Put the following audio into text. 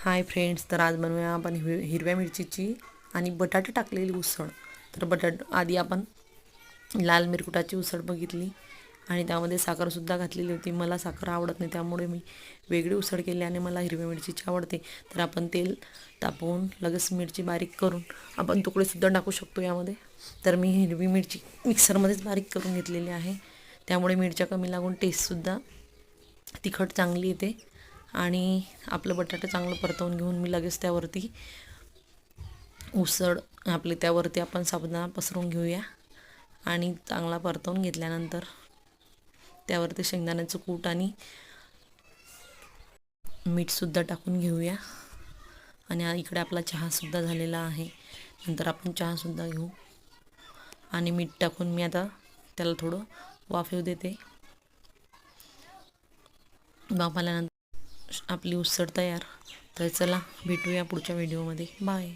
Hi friends, तर आज बनवूया आपण हिरव्या मिरचीची आणि बटाटे टाकलेली उसळ. तर आधी आपण लाल मिरकुटाची उसळ बघितली आणि त्यामध्ये साखरसुद्धा घातलेली होती. मला साखर आवडत नाही, त्यामुळे मी वेगळी उसळ केली आणि मला हिरव्या मिरचीची आवडते. तर आपण तेल तापवून लगेच मिरची बारीक करून आपण तुकडेसुद्धा टाकू शकतो यामध्ये. तर मी हिरवी मिरची मिक्सरमध्येच बारीक करून घेतलेली आहे, त्यामुळे मिरच्या कमी लागून टेस्टसुद्धा तिखट चांगली येते. आणि आपलं बटाटे चांगलं परतवून घेऊन मी लगेच त्यावरती उसळ त्यावरती आपण साबुदाणा पसरून घेऊया आणि चांगला परतवून घेतल्यानंतर त्यावरती शेंगदाण्याचं कूट आणि मीठसुद्धा टाकून घेऊया. आणि इकडे आपला चहासुद्धा झालेला आहे. नंतर आपण चहासुद्धा घेऊ आणि मीठ टाकून मी आता त्याला थोडं वाफ येऊ देते. वाफ आल्यानंतर आपली उसळ तयार. तर चला भेटूया पुढच्या व्हिडिओमध्ये. बाय.